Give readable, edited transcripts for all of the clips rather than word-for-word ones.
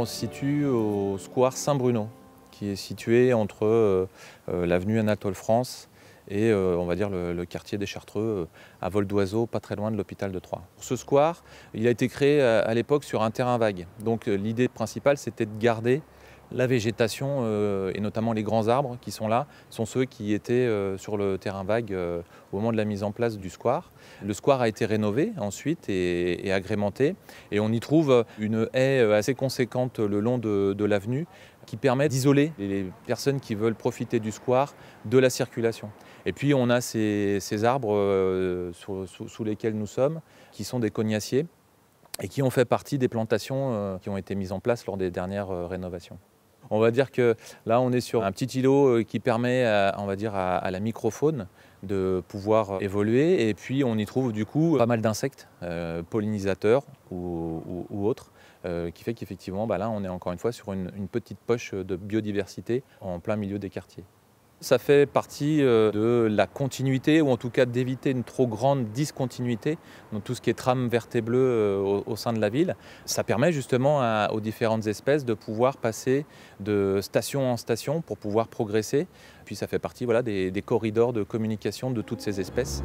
On se situe au square Saint-Bruno, qui est situé entre l'avenue Anatole France et on va dire le quartier des Chartreux, à vol d'oiseau, pas très loin de l'hôpital de Troyes. Ce square, il a été créé à l'époque sur un terrain vague. Donc l'idée principale, c'était de garder la végétation et notamment les grands arbres qui sont là, sont ceux qui étaient sur le terrain vague au moment de la mise en place du square. Le square a été rénové ensuite et agrémenté et on y trouve une haie assez conséquente le long de l'avenue qui permet d'isoler les personnes qui veulent profiter du square de la circulation. Et puis on a ces arbres sous lesquels nous sommes, qui sont des cognaciers et qui ont fait partie des plantations qui ont été mises en place lors des dernières rénovations. On va dire que là, on est sur un petit îlot qui permet, on va dire, à la microfaune de pouvoir évoluer. Et puis, on y trouve du coup pas mal d'insectes, pollinisateurs ou autres, qui fait qu'effectivement, là, on est encore une fois sur une petite poche de biodiversité en plein milieu des quartiers. Ça fait partie de la continuité, ou en tout cas d'éviter une trop grande discontinuité dans tout ce qui est trame verte et bleue au sein de la ville. Ça permet justement aux différentes espèces de pouvoir passer de station en station pour pouvoir progresser. Puis ça fait partie des corridors de communication de toutes ces espèces.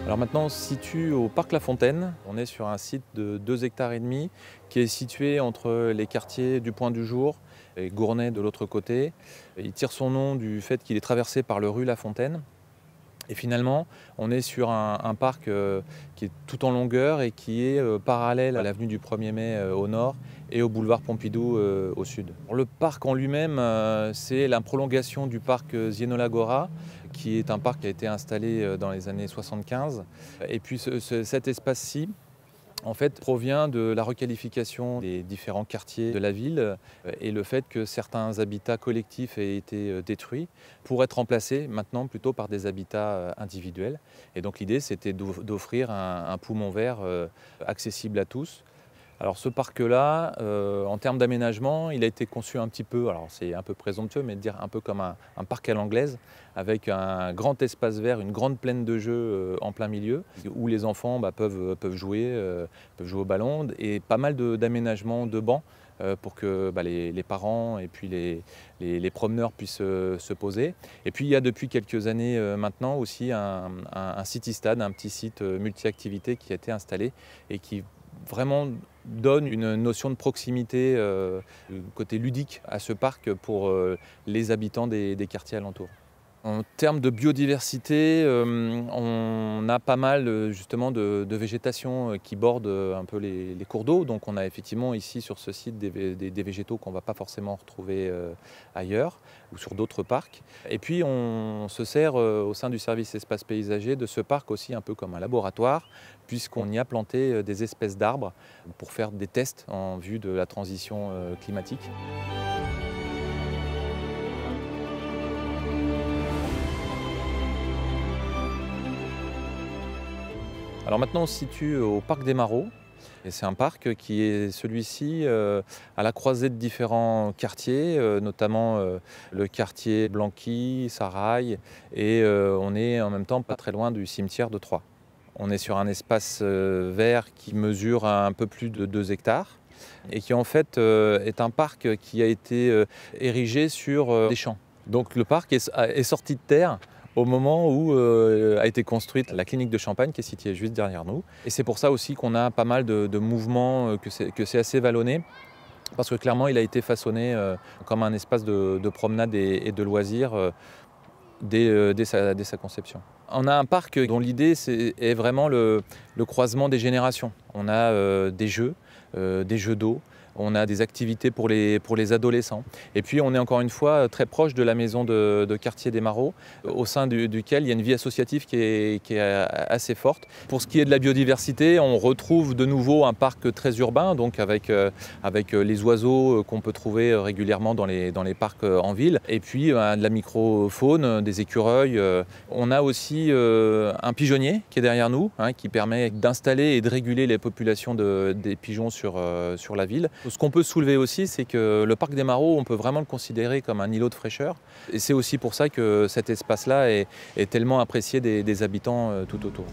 Alors maintenant, on se situe au Parc La Fontaine. On est sur un site de 2,5 hectares qui est situé entre les quartiers du Point du Jour et Gournay de l'autre côté. Il tire son nom du fait qu'il est traversé par le rue La Fontaine. Et finalement, on est sur un parc qui est tout en longueur et qui est parallèle à l'avenue du 1er mai au nord et au boulevard Pompidou au sud. Le parc en lui-même, c'est la prolongation du parc Ziénola-Gora, qui est un parc qui a été installé dans les années 75. Et puis cet espace-ci, en fait, provient de la requalification des différents quartiers de la ville et le fait que certains habitats collectifs aient été détruits pour être remplacés maintenant plutôt par des habitats individuels. Et donc l'idée, c'était d'offrir un poumon vert accessible à tous. Alors ce parc-là, en termes d'aménagement, il a été conçu un petit peu, alors c'est un peu présomptueux, mais de dire un peu comme un parc à l'anglaise, avec un grand espace vert, une grande plaine de jeux en plein milieu, où les enfants peuvent jouer au ballon, et pas mal d'aménagements de bancs pour que les parents et puis les promeneurs puissent se poser. Et puis il y a depuis quelques années maintenant aussi un city-stade, un petit site multi-activités qui a été installé et qui vraiment donne une notion de proximité, côté ludique à ce parc pour les habitants des quartiers alentours. En termes de biodiversité, on a pas mal justement de végétation qui borde un peu les cours d'eau. Donc on a effectivement ici sur ce site des végétaux qu'on ne va pas forcément retrouver ailleurs ou sur d'autres parcs. Et puis on se sert au sein du service espace paysager de ce parc aussi un peu comme un laboratoire, puisqu'on y a planté des espèces d'arbres pour faire des tests en vue de la transition climatique. Alors maintenant on se situe au parc des Marauds. Et c'est un parc qui est celui-ci à la croisée de différents quartiers, notamment le quartier Blanqui, Sarail, et on est en même temps pas très loin du cimetière de Troyes. On est sur un espace vert qui mesure un peu plus de 2 hectares et qui en fait est un parc qui a été érigé sur des champs. Donc le parc est sorti de terre au moment où a été construite la clinique de Champagne qui est située juste derrière nous. Et c'est pour ça aussi qu'on a pas mal de mouvements, que c'est assez vallonné, parce que clairement il a été façonné comme un espace de promenade et de loisirs dès sa conception. On a un parc dont l'idée est vraiment le croisement des générations. On a des jeux d'eau, on a des activités pour les adolescents. Et puis on est encore une fois très proche de la maison de quartier des Marauds, au sein duquel il y a une vie associative qui est assez forte. Pour ce qui est de la biodiversité, on retrouve de nouveau un parc très urbain, donc avec les oiseaux qu'on peut trouver régulièrement dans les parcs en ville. Et puis de la microfaune, des écureuils. On a aussi un pigeonnier qui est derrière nous, qui permet d'installer et de réguler les populations des pigeons sur la ville. Ce qu'on peut soulever aussi, c'est que le parc des Marauds, on peut vraiment le considérer comme un îlot de fraîcheur. Et c'est aussi pour ça que cet espace-là est tellement apprécié des habitants tout autour.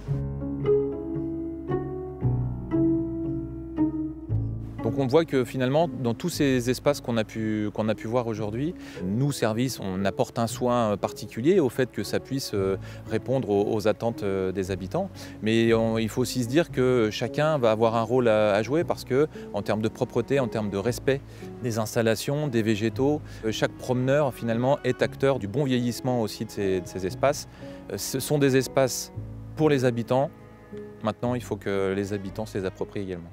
Donc on voit que finalement, dans tous ces espaces qu'on a pu voir aujourd'hui, nous, services, on apporte un soin particulier au fait que ça puisse répondre aux attentes des habitants. Mais il faut aussi se dire que chacun va avoir un rôle à jouer parce que, en termes de propreté, en termes de respect des installations, des végétaux, chaque promeneur finalement est acteur du bon vieillissement aussi de ces espaces. Ce sont des espaces pour les habitants. Maintenant, il faut que les habitants se les approprient également.